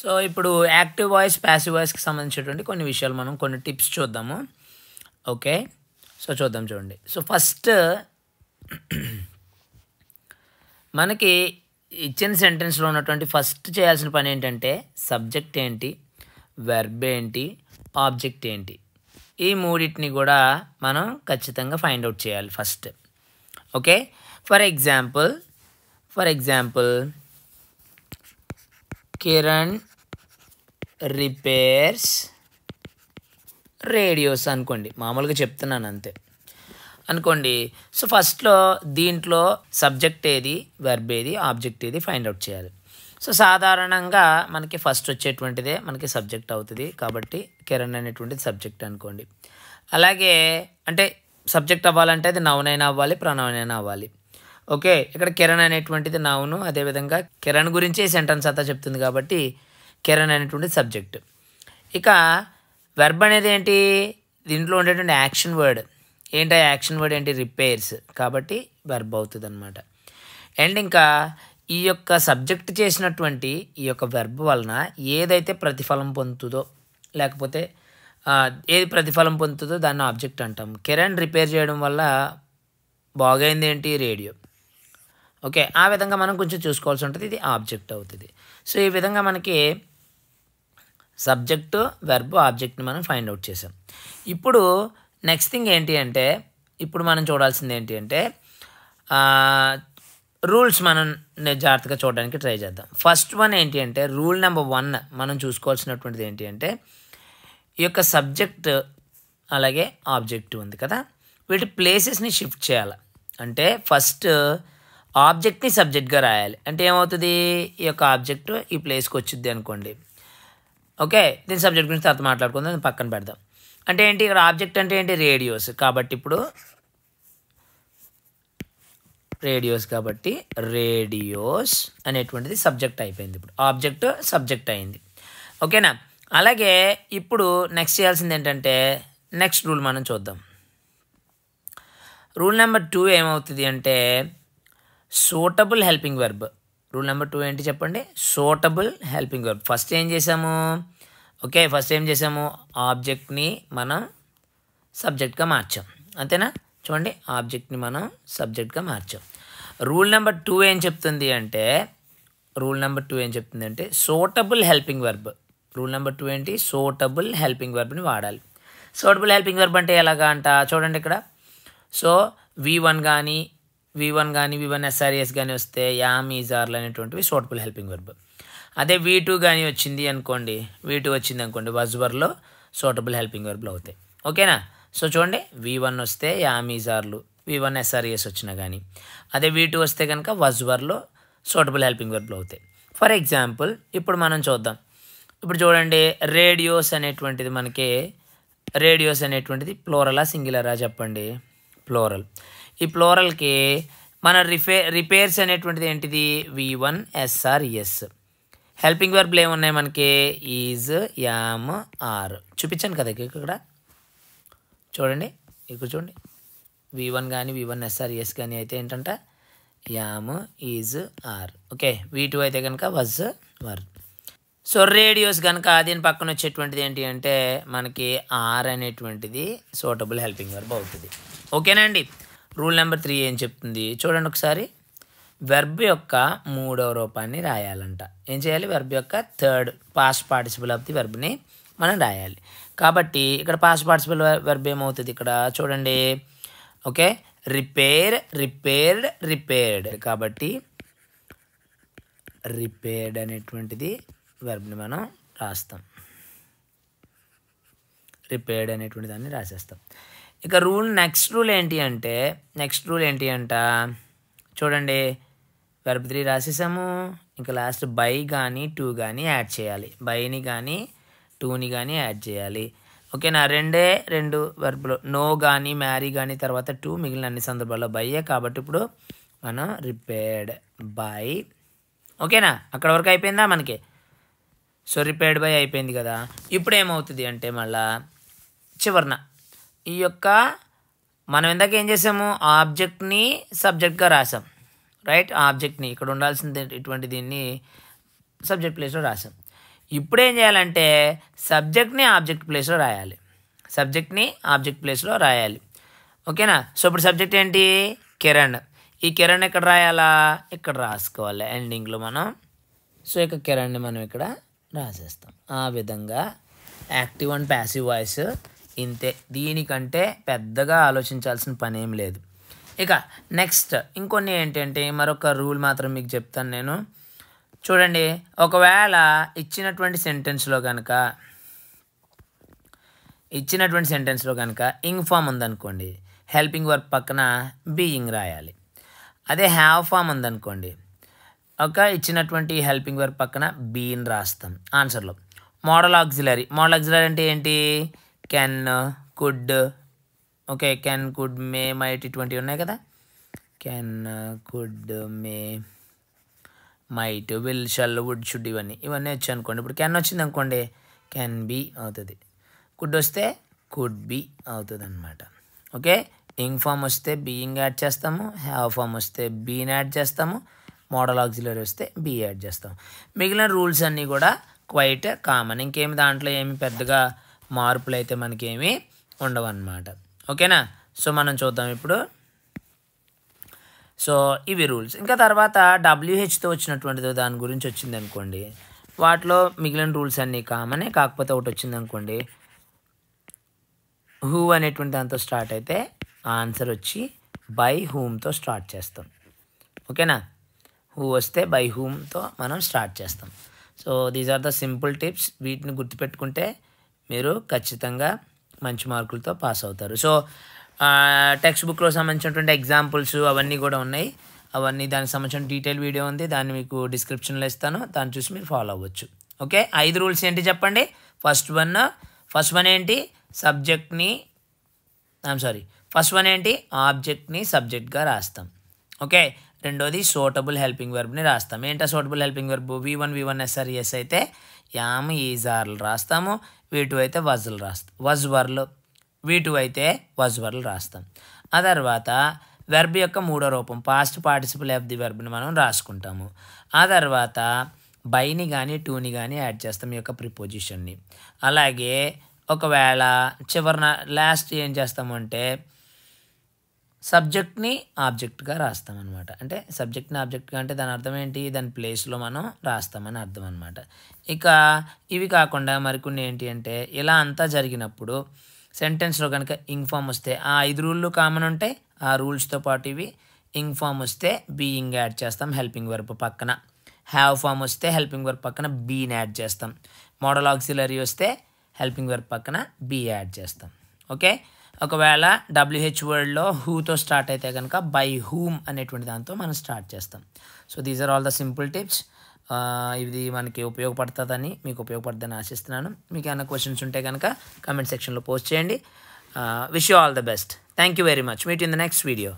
So ఇప్పుడు active voice passive వాయిస్కి సంబంధించినటువంటి కొన్ని విషయాలు మనం కొన్ని టిప్స్ చూద్దాము. ఓకే, సో చూద్దాం చూడండి. సో ఫస్ట్ మనకి ఇచ్చిన సెంటెన్స్లో ఉన్నటువంటి ఫస్ట్ చేయాల్సిన పని ఏంటంటే సబ్జెక్ట్ ఏంటి, వెర్బ్ ఏంటి, ఆబ్జెక్ట్ ఏంటి, ఈ మూడింటిని కూడా మనం ఖచ్చితంగా ఫైండ్ అవుట్ చేయాలి first. Okay, for example Kiran repairs radios అనుకోండి, మామూలుగా చెప్తున్నాను అంతే అనుకోండి. సో ఫస్ట్లో దీంట్లో సబ్జెక్ట్ ఏది, వెర్బ్ ఏది, ఆబ్జెక్ట్ ఏది ఫైండ్ అవుట్ చేయాలి. సో సాధారణంగా మనకి ఫస్ట్ వచ్చేటువంటిదే మనకి సబ్జెక్ట్ అవుతుంది, కాబట్టి కిరణ్ అనేటువంటిది సబ్జెక్ట్ అనుకోండి. అలాగే అంటే సబ్జెక్ట్ అవ్వాలంటే అది నౌన్ అయినా అవ్వాలి, ప్రొనౌన్ అయినా అవ్వాలి. ఓకే, ఇక్కడ కిరణ్ అనేటువంటిది నౌను, అదేవిధంగా కిరణ్ గురించి సెంటెన్స్ అంతా చెప్తుంది కాబట్టి కిరణ్ అనేటువంటిది సబ్జెక్ట్. ఇక వెర్బ్ అనేది ఏంటి, దీంట్లో ఉండేటువంటి యాక్షన్ వర్డ్ ఏంటి, యాక్షన్ వర్డ్ ఏంటి, రిపేర్స్, కాబట్టి వెర్బ్ అవుతుంది అనమాట. అండ్ ఇంకా ఈ యొక్క సబ్జెక్ట్ చేసినటువంటి ఈ యొక్క వెర్బ్ వలన ఏదైతే ప్రతిఫలం పొందుతుందో, లేకపోతే ఏది ప్రతిఫలం పొందుతుందో దాన్ని ఆబ్జెక్ట్ అంటాం. కిరణ్ రిపేర్ చేయడం వల్ల బాగైంది ఏంటి, రేడియో. ఓకే, ఆ విధంగా మనం కొంచెం చూసుకోవాల్సి ఉంటుంది, ఇది ఆబ్జెక్ట్ అవుతుంది. సో ఈ విధంగా మనకి సబ్జెక్టు, వెర్బ్, ఆబ్జెక్ట్ని మనం ఫైండ్ అవుట్ చేసాం. ఇప్పుడు నెక్స్ట్ థింగ్ ఏంటి అంటే, ఇప్పుడు మనం చూడాల్సింది ఏంటి అంటే రూల్స్ మనం జాగ్రత్తగా చూడడానికి ట్రై చేద్దాం. ఫస్ట్ వన్ ఏంటి అంటే, రూల్ నెంబర్ 1 మనం చూసుకోవాల్సినటువంటిది ఏంటి అంటే, ఈ యొక్క సబ్జెక్ట్ అలాగే ఆబ్జెక్ట్ ఉంది కదా, వీటి ప్లేసెస్ని షిఫ్ట్ చేయాలి. అంటే ఫస్ట్ ఆబ్జెక్ట్ని సబ్జెక్ట్గా రాయాలి. అంటే ఏమవుతుంది, ఈ యొక్క ఆబ్జెక్ట్ ఈ ప్లేస్కి వచ్చింది అనుకోండి. ఓకే, దీని సబ్జెక్ట్ గురించి తర్వాత మాట్లాడుకుందాం, దీన్ని పక్కన పెడదాం. అంటే ఏంటి, ఇక్కడ ఆబ్జెక్ట్ అంటే ఏంటి, రేడియోస్, కాబట్టి ఇప్పుడు రేడియోస్, కాబట్టి రేడియోస్ అనేటువంటిది సబ్జెక్ట్ అయిపోయింది. ఇప్పుడు ఆబ్జెక్ట్ సబ్జెక్ట్ అయింది. ఓకేనా. అలాగే ఇప్పుడు నెక్స్ట్ చేయాల్సింది ఏంటంటే, నెక్స్ట్ రూల్ మనం చూద్దాం. రూల్ నెంబర్ 2 ఏమవుతుంది అంటే, suitable helping verb. Rule number 2 ఏంటి చెప్పండి, సూటబుల్ హెల్పింగ్ వెర్బ్. ఫస్ట్ ఏం చేసాము, ఓకే, ఫస్ట్ ఏం చేసాము, ఆబ్జెక్ట్ని మనం సబ్జెక్ట్గా మార్చాం, అంతేనా. చూడండి, ఆబ్జెక్ట్ని మనం సబ్జెక్ట్గా మార్చాం. రూల్ నెంబర్ 2 ఏం చెప్తుంది అంటే, suitable helping verb. Rule number 2 ఏంటి, సూటబుల్ హెల్పింగ్ వెర్బ్ని వాడాలి. సూటబుల్ హెల్పింగ్ వెర్బ్ అంటే ఎలాగా అంట, చూడండి ఇక్కడ. సో V1 కానీ V1 SRES కానీ వస్తే యామ్, ఈజ్, ఆర్లు అనేటువంటివి సూటబుల్ హెల్పింగ్ వెర్బ్. అదే V2 కానీ వచ్చింది అనుకోండి, వాజ్ వర్లో సూటబుల్ హెల్పింగ్ వెర్బ్లు అవుతాయి. ఓకేనా. సో చూడండి, V1 వస్తే యామ్, ఈజ్, ఆర్లు, V1 SRES వచ్చినా కానీ, అదే V2 వస్తే కనుక వాజ్ వర్లో సూటబుల్ హెల్పింగ్ వెర్బ్లు అవుతాయి. ఫర్ ఎగ్జాంపుల్ ఇప్పుడు మనం చూద్దాం. ఇప్పుడు చూడండి, రేడియోస్ అనేటువంటిది ప్లోరలా సింగులరా చెప్పండి, ప్లోరల్. ఈ ప్లోరల్కి మన రిపేర్స్ అనేటువంటిది ఏంటిది, V1 SRES. హెల్పింగ్ వెర్బ్లు ఏమున్నాయి మనకి, ఈజ్, యామ్, ఆర్. చూపించాను కదా ఇక్కడ, చూడండి ఇక్కడ చూడండి, V1 కానీ V1 SRES కానీ అయితే ఏంటంట, yam, is, are. Okay, V2 అయితే కనుక వాజ్, వర్. సో రేడియోస్ కనుక దీని పక్కన వచ్చేటువంటిది ఏంటి అంటే మనకి ఆర్ అనేటువంటిది సూటబుల్ హెల్పింగ్ వెర్బ్ అవుతుంది. ఓకేనా అండి. రూల్ నెంబర్ 3 ఏం చెప్తుంది చూడండి ఒకసారి, వెర్బ్ యొక్క 3వ రూపాన్ని రాయాలంట. ఏం చేయాలి, వెర్బ్ యొక్క third past participle of the వెర్బ్ని మనం రాయాలి. కాబట్టి ఇక్కడ పాస్ట్ పార్టిసిపల్ వెర్బ్ ఏమవుతుంది, ఇక్కడ చూడండి. ఓకే, రిపేర్డ్, కాబట్టి రిపేర్డ్ అనేటువంటిది వెర్బ్ని మనం రాస్తాం, రిపేర్డ్ అనేటువంటి దాన్ని రాసేస్తాం. ఇక నెక్స్ట్ రూల్ ఏంటి అంట, చూడండి, వెర్బ్ 3 రాసేసాము. ఇంకా లాస్ట్ బై కానీ 2 కానీ యాడ్ చేయాలి, బైని కానీ 2ని కానీ యాడ్ చేయాలి. ఓకేనా. 2 వెర్బ్లు, నో కానీ మ్యారీ కానీ తర్వాత 2, మిగిలిన అన్ని సందర్భాల్లో బైయే, కాబట్టి ఇప్పుడు మనం రిపేర్డ్ బై. ఓకేనా, అక్కడ వరకు అయిపోయిందా మనకి. సో రిపేర్డ్ బై అయిపోయింది కదా. ఇప్పుడు ఏమవుతుంది అంటే మళ్ళా చివరన ఈ యొక్క మనం ఇందాక ఏం చేసాము, ఆబ్జెక్ట్ని సబ్జెక్ట్గా రాసాం, రైట్. ఆబ్జెక్ట్ని ఇక్కడ ఉండాల్సింది ఇటువంటి దీన్ని సబ్జెక్ట్ ప్లేస్లో రాసాం. ఇప్పుడు ఏం చేయాలంటే సబ్జెక్ట్ని ఆబ్జెక్ట్ ప్లేస్లో రాయాలి. సబ్జెక్ట్ని ఆబ్జెక్ట్ ప్లేస్లో రాయాలి. ఓకేనా? సో ఇప్పుడు సబ్జెక్ట్ ఏంటి? కిరణ్. ఈ కిరణ్ ఎక్కడ రాయాలా? ఇక్కడ రాసుకోవాలి ఎండింగ్లో మనం. సో ఇక కిరణ్ని మనం ఇక్కడ రాసేస్తాం. ఆ విధంగా యాక్టివ్ అండ్ ప్యాసివ్ వాయిస్ ఇంతే. దీనికంటే పెద్దగా ఆలోచించాల్సిన పని ఏం లేదు. ఇక నెక్స్ట్ ఇంకొన్ని ఏంటంటే మరొక రూల్ మాత్రం మీకు చెప్తాను నేను. చూడండి, ఒకవేళ ఇచ్చినటువంటి సెంటెన్స్లో కనుక ఇంగ్ ఫామ్ ఉందనుకోండి, హెల్పింగ్ వర్బ్ పక్కన బీయింగ్ రాయాలి. అదే హ్యావ్ ఫామ్ ఉందనుకోండి, ఇచ్చినటువంటి హెల్పింగ్ వర్బ్ పక్కన బీని రాస్తాం ఆన్సర్లో. మోడల్ ఆక్సిలరీ అంటే ఏంటి? Can, could, okay, can, could, may, might ఇటువంటివి ఉన్నాయి కదా. Can, could, may, might, will, shall, would, should ఇవన్నీ వచ్చాయి అనుకోండి. ఇప్పుడు కెన్ వచ్చింది అనుకోండి, కెన్ బీ అవుతుంది. కుడ్ వస్తే కుడ్ బీ అవుతుంది అనమాట. ఓకే, ఇంగ్ ఫామ్ వస్తే బీయింగ్ యాడ్ చేస్తాము, హ్యావ్ ఫామ్ వస్తే బీని యాడ్ చేస్తాము, మోడల్ ఆక్సిలరీ వస్తే బీ యాడ్ చేస్తాం. మిగిలిన రూల్స్ అన్నీ కూడా క్వైట్ కామన్. ఇంకేమి దాంట్లో ఏమి పెద్దగా మార్పులు అయితే మనకేమీ ఉండవు అన్నమాట. ఓకేనా? సో మనం చూద్దాం ఇప్పుడు. సో ఇవి రూల్స్. ఇంకా తర్వాత WHతో వచ్చినటువంటిది దాని గురించి వచ్చింది అనుకోండి, వాటిలో మిగిలిన రూల్స్ అన్నీ కామనే. కాకపోతే ఒకటి వచ్చింది అనుకోండి, హూ అనేటువంటి దాంతో స్టార్ట్ అయితే ఆన్సర్ వచ్చి బై హూమ్తో స్టార్ట్ చేస్తాం. ఓకేనా? హూ వస్తే బై హూమ్తో మనం స్టార్ట్ చేస్తాం. So these are the simple tips. వీటిని గుర్తుపెట్టుకుంటే మీరు ఖచ్చితంగా మంచి మార్కులతో పాస్ అవుతారు. సో టెక్స్ట్ బుక్లో సంబంధించినటువంటి ఎగ్జాంపుల్స్ అవన్నీ కూడా ఉన్నాయి. అవన్నీ దానికి సంబంధించిన డీటెయిల్ వీడియో ఉంది, దాన్ని మీకు డిస్క్రిప్షన్లో ఇస్తాను, దాన్ని చూసి మీరు ఫాలో అవ్వచ్చు. ఓకే, 5 రూల్స్ ఏంటి చెప్పండి. ఫస్ట్ వన్ ఏంటి? ఆబ్జెక్ట్ని సబ్జెక్ట్గా రాస్తాం. ఓకే, రెండోది సూటబుల్ హెల్పింగ్ వర్బ్ని రాస్తాం. ఏంటో suitable helping verb? V1 SR S అయితే యామ్ ఈజ్ ఆర్లు రాస్తాము, V2 అయితే V2 అయితే వజ్ వర్లు రాస్తాం. ఆ తర్వాత వెర్బ్ యొక్క 3వ రూపం పాస్ట్ పార్టిసిపల్ ఆఫ్ ది వెర్బ్ని మనం రాసుకుంటాము. ఆ తర్వాత బైని కానీ టూని కానీ యాడ్ చేస్తాం ఈ యొక్క ప్రిపోజిషన్ని. అలాగే ఒకవేళ లాస్ట్ ఏం చేస్తామంటే సబ్జెక్ట్ని ఆబ్జెక్ట్గా రాస్తామన్నమాట. అంటే సబ్జెక్ట్ని ఆబ్జెక్ట్గా అంటే దాని అర్థం ఏంటి? దాని ప్లేస్లో మనం రాస్తామని అర్థం అనమాట. ఇక ఇవి కాకుండా మరికొన్ని ఏంటి అంటే ఇలా అంతా జరిగినప్పుడు సెంటెన్స్లో కనుక ఇంగ్ ఫామ్ వస్తే ఆ 5 రూళ్ళు కామన్ ఉంటాయి. ఆ రూల్స్తో పాటు ఇవి ఇంగ్ ఫామ్ వస్తే బీయింగ్ యాడ్ చేస్తాం హెల్పింగ్ వర్బ్ పక్కన. హ్యావ్ ఫామ్ వస్తే హెల్పింగ్ వర్బ్ పక్కన బీని యాడ్ చేస్తాం. మోడల్ ఆక్సిలరీ వస్తే హెల్పింగ్ వర్బ్ పక్కన బీ యాడ్ చేస్తాం. ఓకే, ఒకవేళ WH వర్డ్లో హూతో స్టార్ట్ అయితే కనుక బై హూమ్ అనేటువంటి దాంతో మనం స్టార్ట్ చేస్తాం. So these are all the simple tips. ఇది మనకి మీకు ఉపయోగపడుతుందని ఆశిస్తున్నాను. మీకు ఏమైనా క్వశ్చన్స్ ఉంటే కనుక కామెంట్ సెక్షన్లో పోస్ట్ చేయండి. Wish you all the best. Thank you very much. Meet in the next video.